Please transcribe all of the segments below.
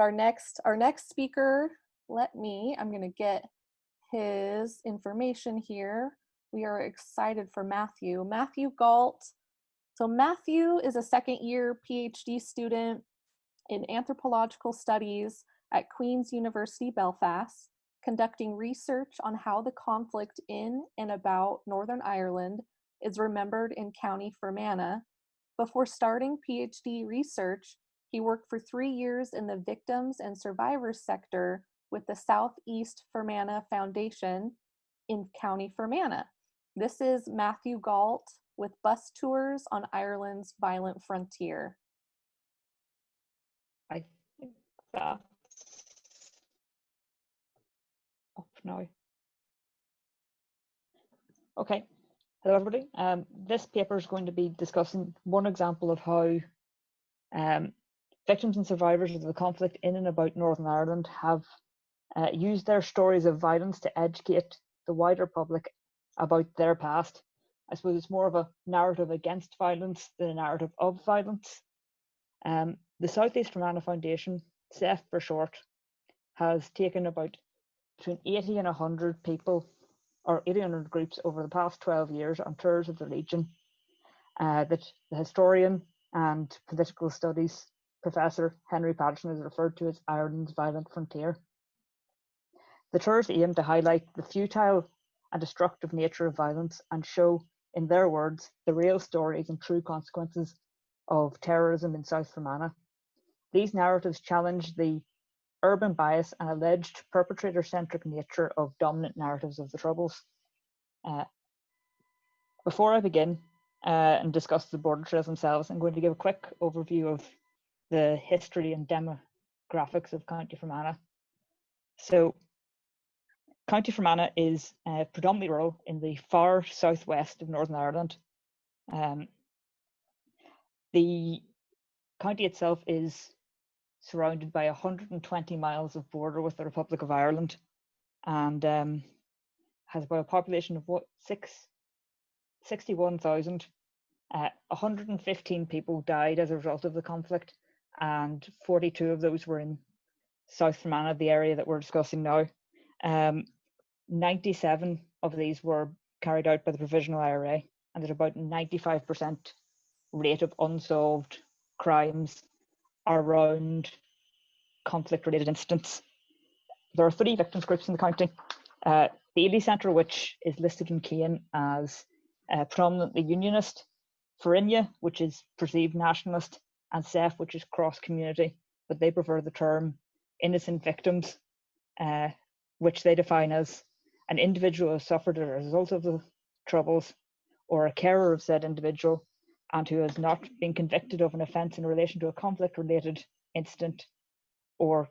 our next speaker, I'm going to get his information here. We are excited for Matthew. Matthew Galt. So Matthew is a second-year PhD student in anthropological studies at Queen's University Belfast, conducting research on how the conflict in and about Northern Ireland is remembered in County Fermanagh. Before starting PhD research, he worked for 3 years in the victims and survivors sector with the Southeast Fermanagh Foundation in County Fermanagh. This is Matthew Galt with Bus Tours on Ireland's Violent Frontier. I think that's up now. Okay, hello everybody. This paper is going to be discussing one example of how victims and survivors of the conflict in and about Northern Ireland have used their stories of violence to educate the wider public about their past. I suppose it's more of a narrative against violence than a narrative of violence. The Southeast Fermanagh Foundation, SEF for short, has taken about between 80 and 100 people, or 800 groups over the past 12 years on tours of the region that the historian and political studies professor Henry Patterson has referred to as Ireland's Violent Frontier. The tours aim to highlight the futile and destructive nature of violence and show, in their words, the real stories and true consequences of terrorism in South Fermanagh. These narratives challenge the urban bias and alleged perpetrator-centric nature of dominant narratives of the Troubles. Before I begin and discuss the border trails themselves, I'm going to give a quick overview of the history and demographics of County Fermanagh. So, County Fermanagh is predominantly rural in the far southwest of Northern Ireland. The county itself is surrounded by 120 miles of border with the Republic of Ireland and has about a population of 61,000. 115 people died as a result of the conflict, and 42 of those were in South Fermanagh, the area that we're discussing now. 97 of these were carried out by the Provisional IRA, and there's about 95% rate of unsolved crimes around conflict-related incidents. There are 3 victims groups in the county. The Ely Centre, which is listed in Cain as predominantly unionist, Ferinha, which is perceived nationalist, and SEF, which is cross-community, but they prefer the term innocent victims, which they define as an individual who has suffered as a result of the Troubles, or a carer of said individual, and who has not been convicted of an offence in relation to a conflict-related incident, or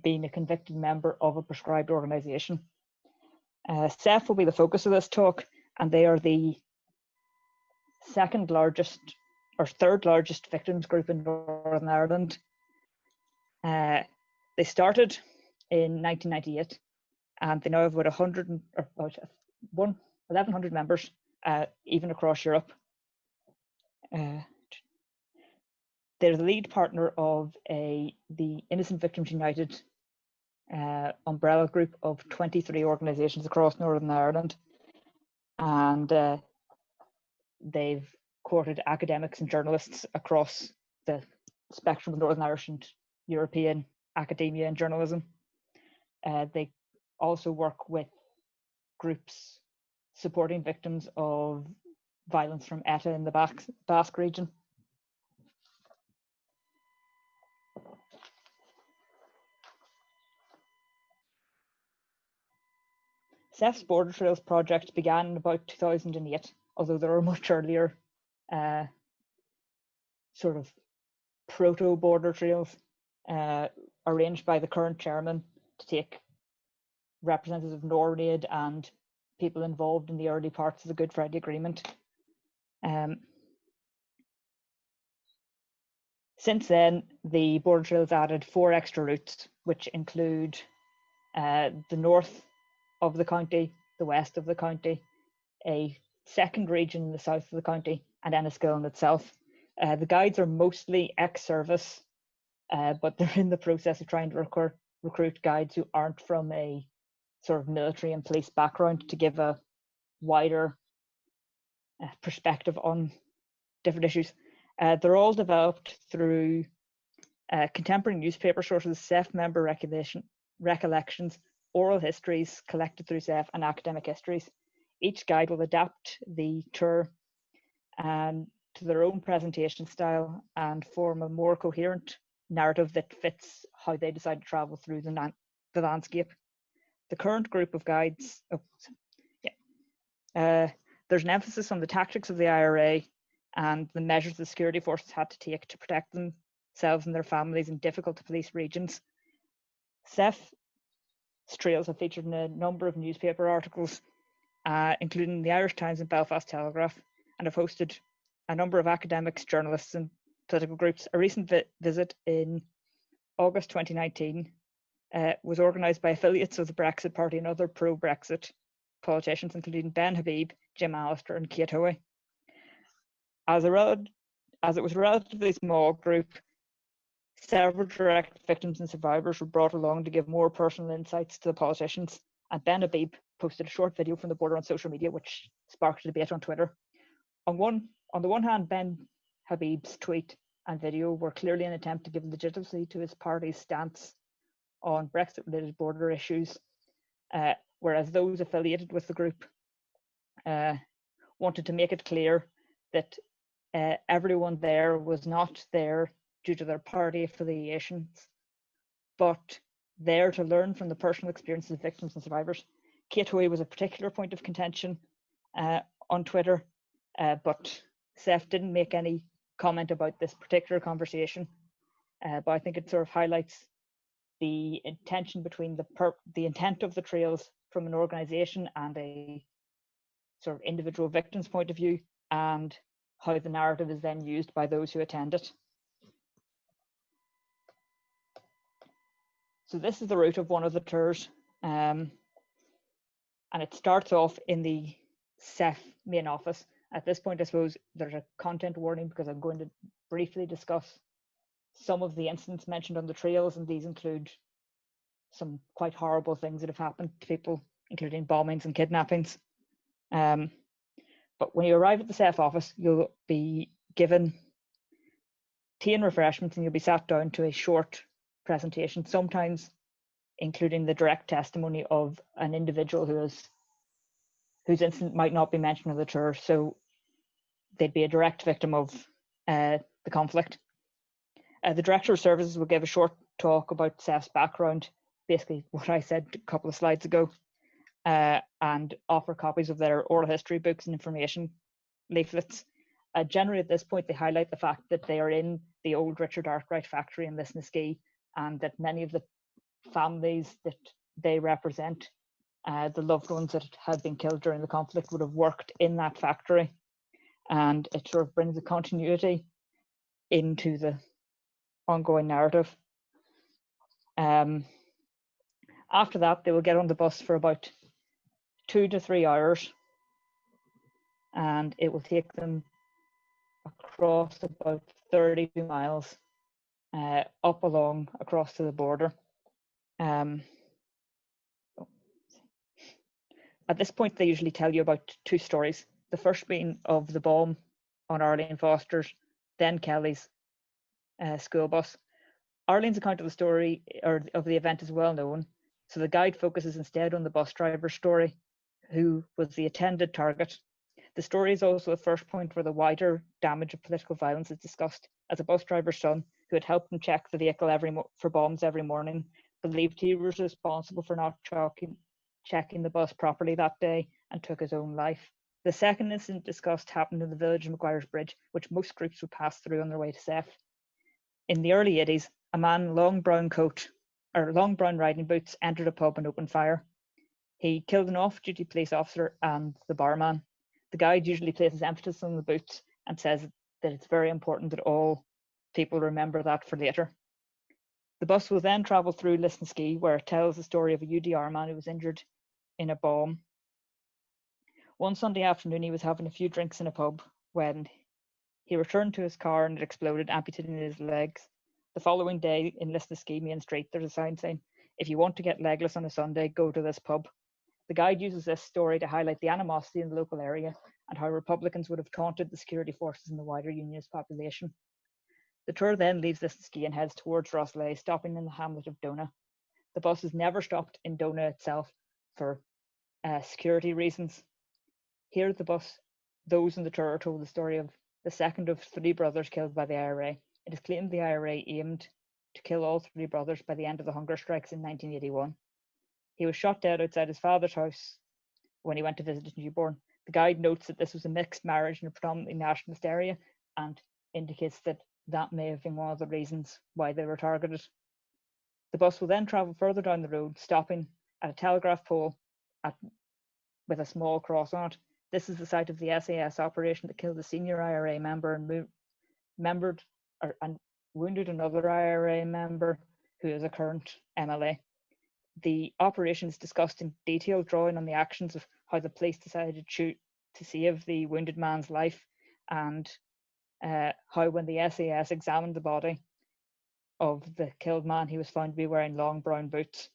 being a convicted member of a prescribed organisation. SEF will be the focus of this talk, and they are the second largest or third largest victims group in Northern Ireland. They started in 1998, and they now have about 1,100 members, even across Europe. They're the lead partner of the Innocent Victims United umbrella group of 23 organisations across Northern Ireland, and they've courted academics and journalists across the spectrum of Northern Irish and European academia and journalism. They also work with groups supporting victims of violence from ETA in the Basque region. SEF's Border Trails project began in about 2008, although there were much earlier sort of proto-border trails arranged by the current chairman to take representatives of NORAID and people involved in the early parts of the Good Friday Agreement. Since then, the border trails added 4 extra routes, which include the north of the county, the west of the county, a second region in the south of the county, and Enniskillen itself. The guides are mostly ex-service but they're in the process of trying to recruit guides who aren't from a sort of military and police background to give a wider perspective on different issues. They're all developed through contemporary newspaper sources, SEF member recollections, oral histories collected through SEF, and academic histories. Each guide will adapt the tour to their own presentation style and form a more coherent narrative that fits how they decide to travel through the landscape. The current group of guides, there's an emphasis on the tactics of the IRA and the measures the security forces had to take to protect themselves and their families in difficult to police regions. SEF's trails have featured in a number of newspaper articles, including the Irish Times and Belfast Telegraph, and have hosted a number of academics, journalists, and political groups. A recent visit in August 2019 was organised by affiliates of the Brexit Party and other pro-Brexit politicians, including Ben Habib, Jim Allister, and Kate Hoey. As it was a relatively small group, several direct victims and survivors were brought along to give more personal insights to the politicians, and Ben Habib posted a short video from the border on social media, which sparked a debate on Twitter. On the one hand, Ben Habib's tweet and video were clearly an attempt to give legitimacy to his party's stance on Brexit-related border issues, whereas those affiliated with the group wanted to make it clear that everyone there was not there due to their party affiliations, but there to learn from the personal experiences of victims and survivors. Kate Hoey was a particular point of contention on Twitter, but SEF didn't make any comment about this particular conversation. But I think it sort of highlights the intention between the intent of the trails from an organisation and a sort of individual victim's point of view, and how the narrative is then used by those who attend it. So this is the route of one of the tours, and it starts off in the SEF main office. At this point, I suppose there's a content warning because I'm going to briefly discuss some of the incidents mentioned on the trails, and these include some quite horrible things that have happened to people, including bombings and kidnappings. But when you arrive at the SEF office, you'll be given tea and refreshments, and you'll be sat down to a short presentation, sometimes including the direct testimony of an individual whose incident might not be mentioned on the tour, so they'd be a direct victim of the conflict. The Director of Services will give a short talk about SEF's background, basically what I said a couple of slides ago, and offer copies of their oral history books and information leaflets. Generally at this point, they highlight the fact that they are in the old Richard Arkwright factory in Lisnaskea, and that many of the families that they represent, the loved ones that had been killed during the conflict, would have worked in that factory. And it sort of brings a continuity into the ongoing narrative. After that, they will get on the bus for about 2 to 3 hours, and it will take them across about 32 miles up along across to the border. At this point, they usually tell you about 2 stories. The first being of the bomb on Arlene Foster's, then Kelly's school bus. Arlene's account of the story or of the event is well known, so the guide focuses instead on the bus driver's story, who was the intended target. The story is also the first point where the wider damage of political violence is discussed, as a bus driver's son, who had helped him check the vehicle for bombs every morning, believed he was responsible for not checking the bus properly that day and took his own life. The second incident discussed happened in the village of Maguire's Bridge, which most groups would pass through on their way to SEF. In the early 80s, a man in long brown riding boots entered a pub and opened fire. He killed an off-duty police officer and the barman. The guide usually places emphasis on the boots and says that it's very important that all people remember that for later. The bus will then travel through Lisnaskea, where it tells the story of a UDR man who was injured in a bomb. One Sunday afternoon, he was having a few drinks in a pub when he returned to his car and it exploded, amputating his legs. The following day, in Lisnaskea Main Street, there's a sign saying, "If you want to get legless on a Sunday, go to this pub." The guide uses this story to highlight the animosity in the local area and how Republicans would have taunted the security forces and the wider Unionist population. The tour then leaves Lisnaskea and heads towards Rosslea, stopping in the hamlet of Donagh. The bus is never stopped in Donagh itself for security reasons. Here at the bus, those in the tour are told the story of the second of 3 brothers killed by the IRA. It is claimed the IRA aimed to kill all 3 brothers by the end of the hunger strikes in 1981. He was shot dead outside his father's house when he went to visit his newborn. The guide notes that this was a mixed marriage in a predominantly nationalist area and indicates that that may have been one of the reasons why they were targeted. The bus will then travel further down the road, stopping at a telegraph pole with a small cross on it. This is the site of the SAS operation that killed a senior IRA member and wounded another IRA member who is a current MLA. The operation is discussed in detail, drawing on the actions of how the police decided to save the wounded man's life, and how when the SAS examined the body of the killed man, he was found to be wearing long brown boots,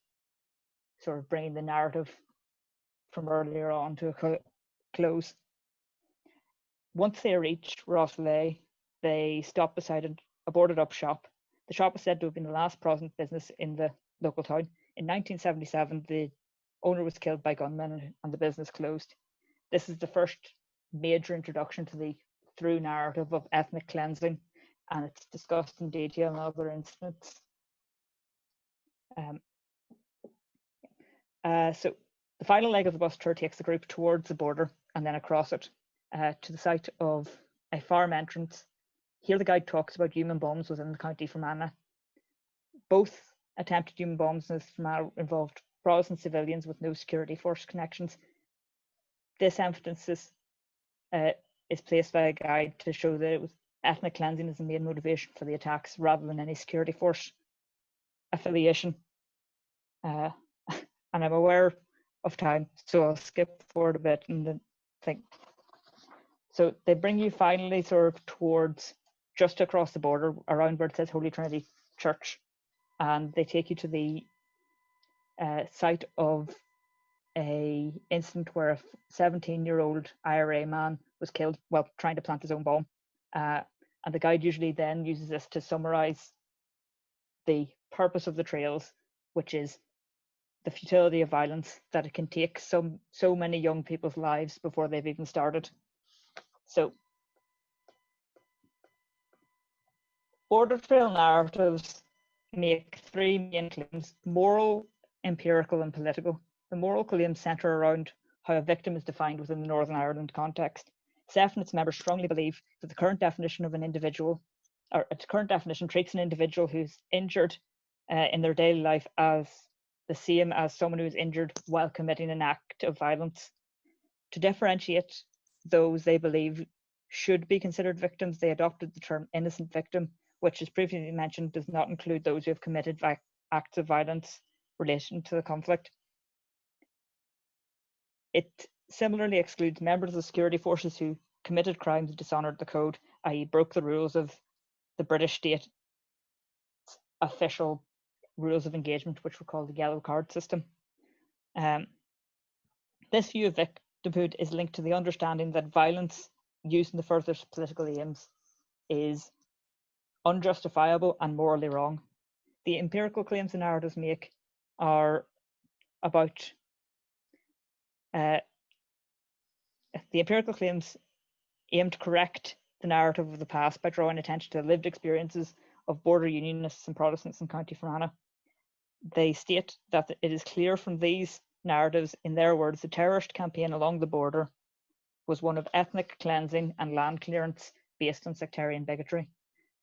sort of bringing the narrative from earlier on to a close. Once they reached Rosslea, they stopped beside a boarded up shop. The shop is said to have been the last Protestant business in the local town. In 1977, the owner was killed by gunmen and the business closed. This is the first major introduction to the through narrative of ethnic cleansing, and it's discussed in detail in other incidents. So the final leg of the bus tour takes the group towards the border and then across it to the site of a farm entrance. Here the guide talks about human bombs within the County Fermanagh. Both attempted human bombs in Fermanagh involved Protestant civilians with no security force connections. This emphasis is placed by a guide to show that it was ethnic cleansing as the main motivation for the attacks rather than any security force affiliation. And I'm aware of time, so I'll skip forward a bit and then think. So they bring you finally sort of towards just across the border, around where it says Holy Trinity Church, and they take you to the site of a incident where a 17-year-old IRA man was killed while trying to plant his own bomb. And the guide usually then uses this to summarize the purpose of the trails, which is the futility of violence, that it can take so many young people's lives before they've even started. So border trail narratives make 3 main claims: moral, empirical, and political. The moral claims centre around how a victim is defined within the Northern Ireland context. SEF and its members strongly believe that the current definition of an individual, or its current definition, treats an individual who's injured in their daily life as the same as someone who is injured while committing an act of violence. To differentiate those they believe should be considered victims, they adopted the term innocent victim, which, as previously mentioned, does not include those who have committed acts of violence relating to the conflict. It similarly excludes members of the security forces who committed crimes and dishonoured the code, i.e. broke the rules of the British state official rules of engagement, which were called the yellow card system. This view of victimhood is linked to the understanding that violence used in the furthest political aims is unjustifiable and morally wrong. The empirical claims the narratives make are about the empirical claims aim to correct the narrative of the past by drawing attention to the lived experiences of border unionists and Protestants in County Fermanagh. They state that it is clear from these narratives, in their words, the terrorist campaign along the border was one of ethnic cleansing and land clearance based on sectarian bigotry.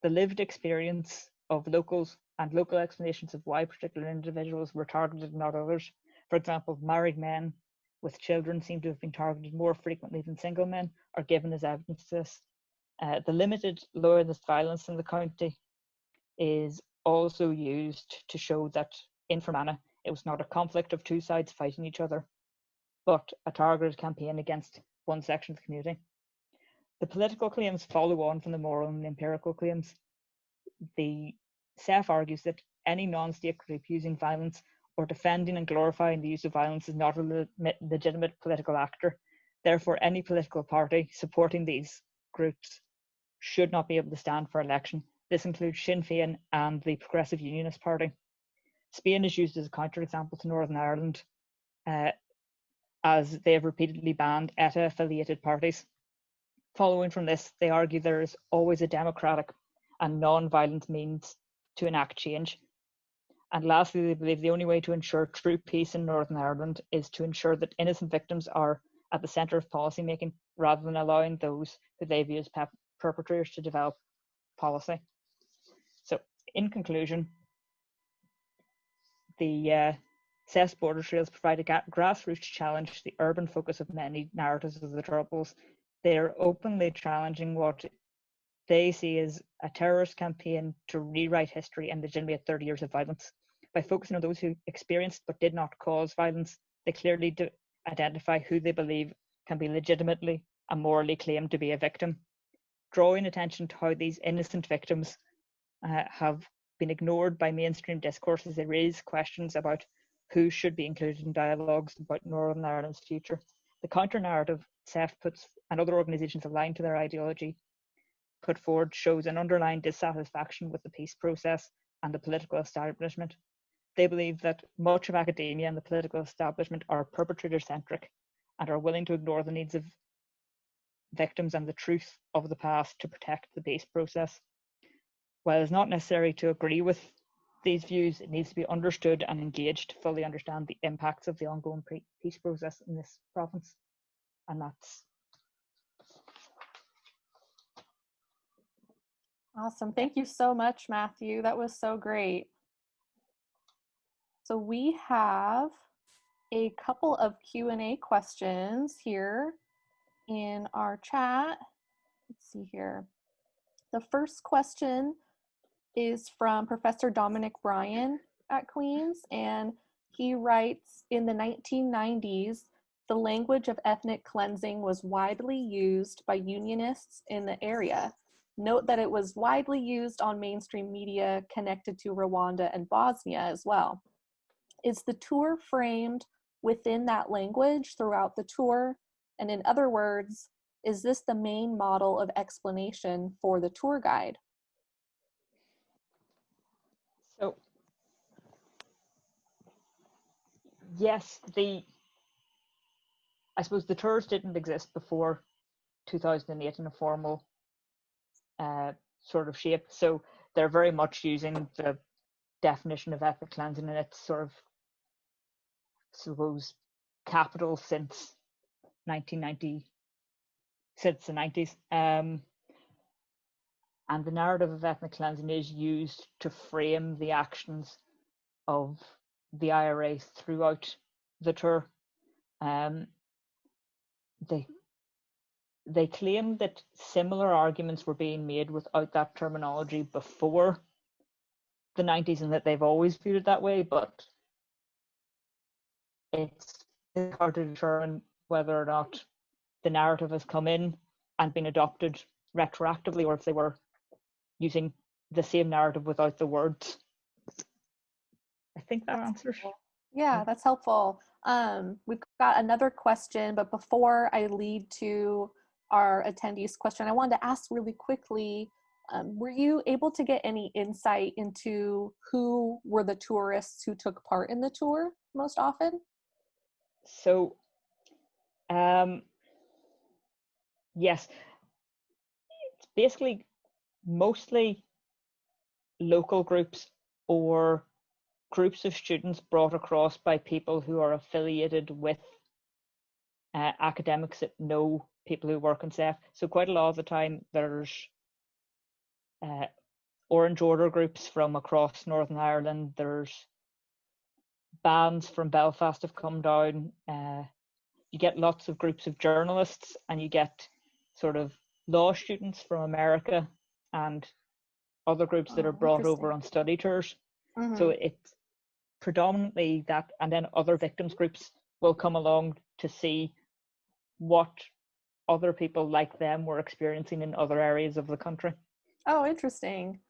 The lived experience of locals and local explanations of why particular individuals were targeted and not others. For example, married men with children seem to have been targeted more frequently than single men, are given as evidence to this. The limited loyalist violence in the county is also used to show that in Fermanagh it was not a conflict of 2 sides fighting each other, but a targeted campaign against one section of the community. The political claims follow on from the moral and empirical claims. The CEF argues that any non-state group using violence or defending and glorifying the use of violence is not a legitimate political actor. Therefore, any political party supporting these groups should not be able to stand for election. This includes Sinn Féin and the Progressive Unionist Party. Spain is used as a counterexample to Northern Ireland, as they have repeatedly banned ETA-affiliated parties. Following from this, they argue there is always a democratic and non-violent means to enact change. And lastly, they believe the only way to ensure true peace in Northern Ireland is to ensure that innocent victims are at the centre of policy making, rather than allowing those who they view as perpetrators to develop policy. So, in conclusion, the CEF's border trails provide a grassroots challenge to the urban focus of many narratives of the Troubles. They are openly challenging what they see as a terrorist campaign to rewrite history and legitimate 30 years of violence. By focusing on those who experienced but did not cause violence, they clearly identify who they believe can be legitimately and morally claimed to be a victim. Drawing attention to how these innocent victims have been ignored by mainstream discourses, they raise questions about who should be included in dialogues about Northern Ireland's future. The counter-narrative CEF puts, and other organisations aligned to their ideology, put forward shows an underlying dissatisfaction with the peace process and the political establishment. They believe that much of academia and the political establishment are perpetrator-centric and are willing to ignore the needs of victims and the truth of the past to protect the peace process. While it's not necessary to agree with these views, it needs to be understood and engaged to fully understand the impacts of the ongoing peace process in this province. And that's awesome. Thank you so much, Matthew. That was so great. So we have a couple of Q&A questions here in our chat. Let's see here. The first question is from Professor Dominic Bryan at Queen's, and he writes, in the 1990s, the language of ethnic cleansing was widely used by unionists in the area. Note that it was widely used on mainstream media connected to Rwanda and Bosnia as well. Is the tour framed within that language throughout the tour? And in other words, is this the main model of explanation for the tour guide? So, yes, I suppose the tours didn't exist before 2008 in a formal sort of shape. So they're very much using the definition of ethnic cleansing, and it's sort of, I suppose, capital since 1990, since the 90s. And the narrative of ethnic cleansing is used to frame the actions of the IRA throughout the tour. They claim that similar arguments were being made without that terminology before the 90s and that they've always viewed it that way, but it's hard to determine whether or not the narrative has come in and been adopted retroactively, or if they were using the same narrative without the words. I think that answers. Yeah, that's helpful. We've got another question, but before I lead to our attendees' question, I wanted to ask really quickly, were you able to get any insight into who were the tourists who took part in the tour most often? So, yes, it's basically mostly local groups or groups of students brought across by people who are affiliated with academics that know people who work in CEF. So quite a lot of the time there's Orange Order groups from across Northern Ireland. There's bands from Belfast have come down. You get lots of groups of journalists, and you get sort of law students from America and other groups that are brought over on study tours. Mm-hmm. So it's predominantly that, and then other victims groups will come along to see what other people like them were experiencing in other areas of the country. Oh, interesting.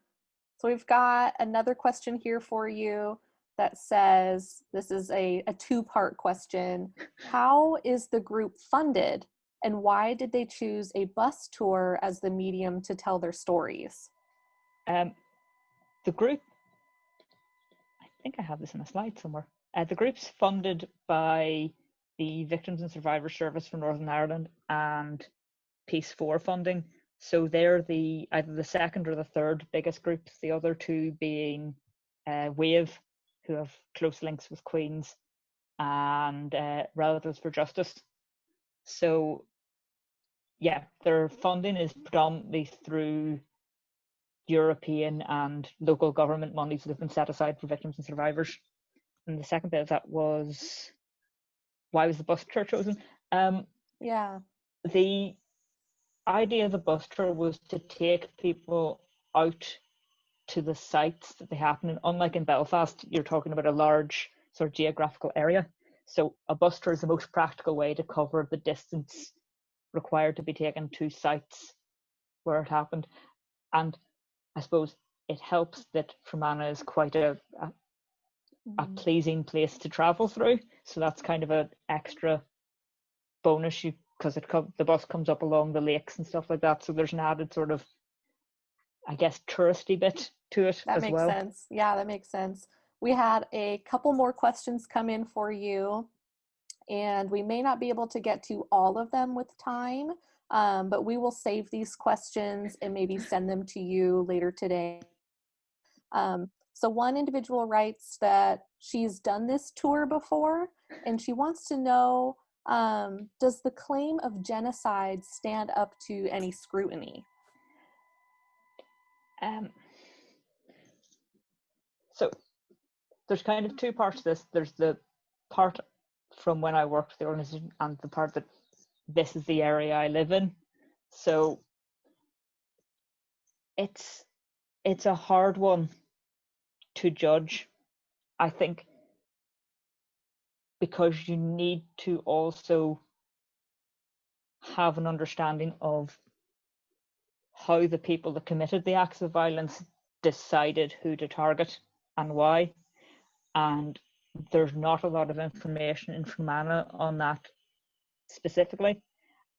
So we've got another question here for you that says, this is a two-part question. How is the group funded, and why did they choose a bus tour as the medium to tell their stories? The group, I think I have this in a slide somewhere. The group's funded by the Victims and Survivors Service for Northern Ireland and Peace 4 funding. So they're either the second or the third biggest groups, the other two being WAVE, who have close links with Queen's, and Relatives for Justice. So yeah, their funding is predominantly through European and local government monies that have been set aside for victims and survivors. And the second bit of that was, why was the bus tour chosen? Yeah. The idea of the bus tour was to take people out to the sites that they happen in. Unlike in Belfast, you're talking about a large sort of geographical area. So a bus tour is the most practical way to cover the distance required to be taken to sites where it happened. And I suppose it helps that Fermanagh is quite a pleasing place to travel through. So that's kind of an extra bonus, because the bus comes up along the lakes and stuff like that. So there's an added sort of, I guess, touristy bit to it That as makes well. sense. Yeah, that makes sense. We had a couple more questions come in for you, and we may not be able to get to all of them with time, but we will save these questions and maybe send them to you later today. So one individual writes that she's done this tour before, and she wants to know, does the claim of genocide stand up to any scrutiny? So there's kind of two parts to this. There's the part from when I worked for the organization, and the part that this is the area I live in. So it's a hard one to judge, I think, because you need to also have an understanding of how the people that committed the acts of violence decided who to target and why. And there's not a lot of information in Fermanagh on that specifically.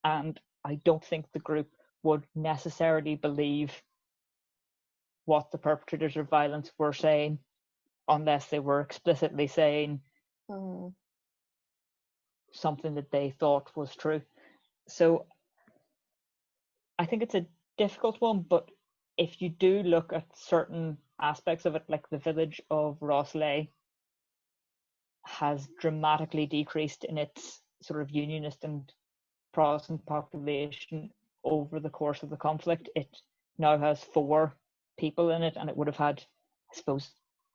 And I don't think the group would necessarily believe what the perpetrators of violence were saying unless they were explicitly saying something that they thought was true. So I think it's a difficult one, but if you do look at certain aspects of it, like the village of Rosslea has dramatically decreased in its sort of unionist and Protestant population over the course of the conflict. It now has 4 people in it, and it would have had, I suppose,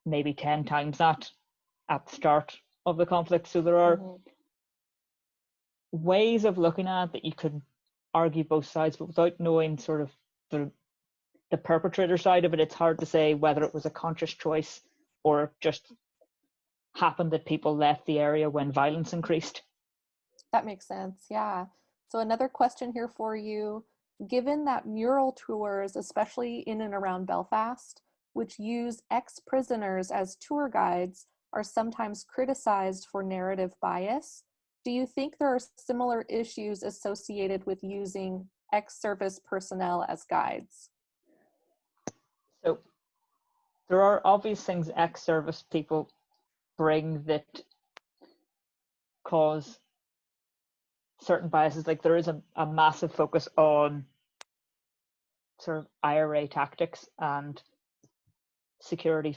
maybe 10 times that at the start of the conflict. So there are ways of looking at it that you could argue both sides, but without knowing sort of the perpetrator side of it, it's hard to say whether it was a conscious choice or just happened that people left the area when violence increased. That makes sense. Yeah. So another question here for you. Given that mural tours, especially in and around Belfast, which use ex-prisoners as tour guides, are sometimes criticized for narrative bias, do you think there are similar issues associated with using ex-service personnel as guides? So there are obvious things ex-service people bring that cause certain biases. Like there is a massive focus on sort of IRA tactics and security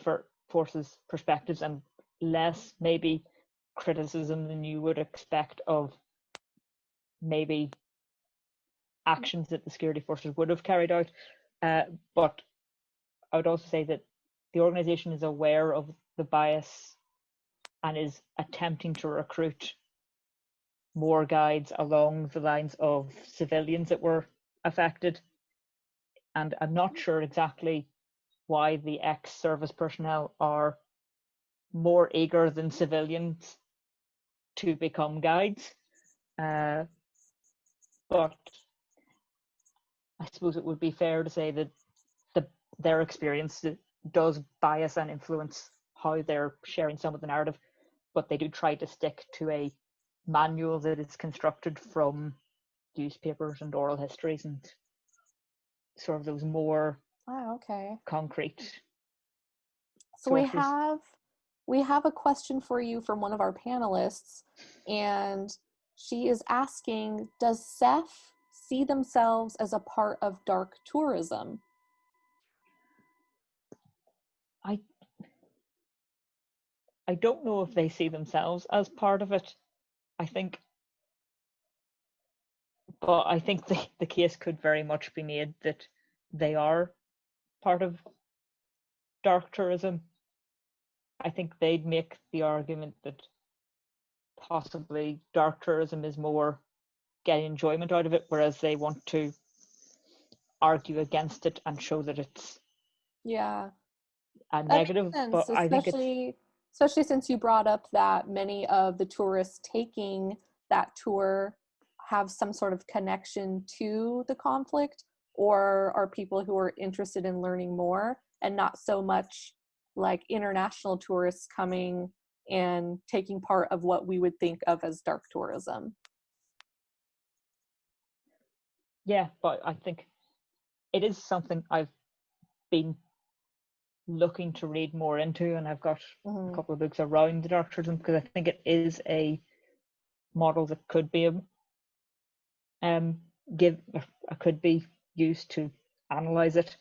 forces perspectives, and less maybe criticism than you would expect of maybe actions that the security forces would have carried out. But I would also say that the organization is aware of the bias and is attempting to recruit more guides along the lines of civilians that were affected. And I'm not sure exactly why the ex-service personnel are more eager than civilians to become guides. But I suppose it would be fair to say that their experience does bias and influence how they're sharing some of the narrative, but they do try to stick to a manual that is constructed from newspapers and oral histories and sort of those more okay. concrete So sources. we have a question for you from one of our panelists, and she is asking, does Seth see themselves as a part of dark tourism? I I don't know if they see themselves as part of it. I think, but I think the case could very much be made that they are part of dark tourism. I think they'd make the argument that possibly dark tourism is more getting enjoyment out of it, whereas they want to argue against it and show that it's Yeah, a that makes negative. sense, But I think it's, especially since you brought up that many of the tourists taking that tour have some sort of connection to the conflict, or are people who are interested in learning more, and not so much like international tourists coming and taking part of what we would think of as dark tourism. yeah, but I think it is something I've been looking to read more into, and I've got a Mm-hmm. couple of books around the dark tourism because I think it is a model that could be give could be used to analyze it.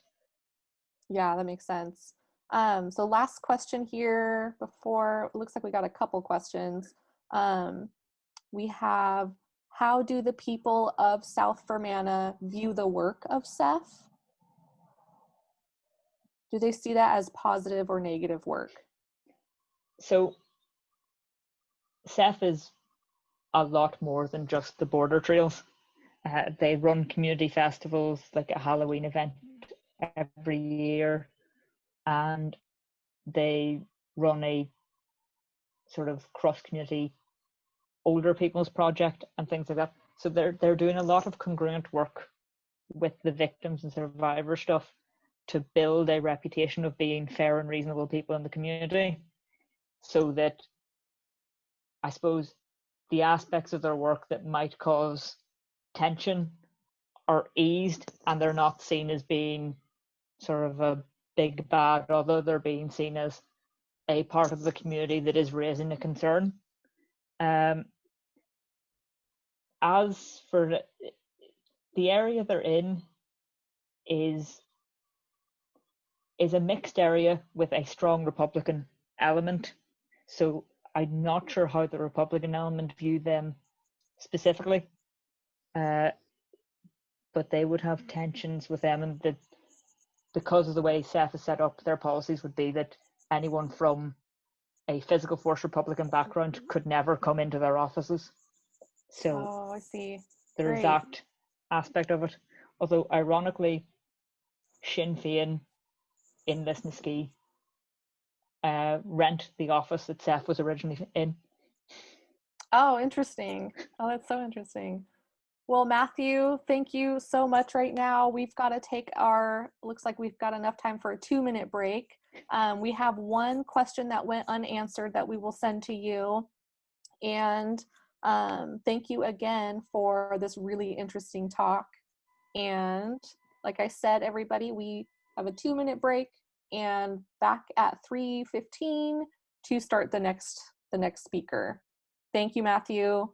Yeah, that makes sense. So last question here before, it looks like we got a couple questions. We have, how do the people of South Fermanagh view the work of Seth? Do they see that as positive or negative work? So Seth is a lot more than just the border trails. They run community festivals like a Halloween event every year, and they run a sort of cross community older people's project and things like that. So they're doing a lot of congruent work with the victims and survivor stuff to build a reputation of being fair and reasonable people in the community, so that I suppose the aspects of their work that might cause tension are eased, and they're not seen as being sort of a big bad other. They're being seen as a part of the community that is raising a concern. Um, as for the area they're in, is is a mixed area with a strong Republican element. So I'm not sure how the Republican element view them specifically, uh, but they would have tensions with them, and that because of the way Seth is set up, their policies would be that anyone from a physical force Republican background could never come into their offices. So Oh, I see. there's Great. that aspect of it. Although ironically, Sinn Féin in Lisnaskea rent the office that Seth was originally in. Oh, interesting. Oh, that's so interesting. Well, Matthew, thank you so much right now. We've got to take our, looks like we've got enough time for a 2-minute break. We have one question that went unanswered that we will send to you. And thank you again for this really interesting talk. And like I said, everybody, we have a 2-minute break and back at 3:15 to start the next speaker. Thank you, Matthew.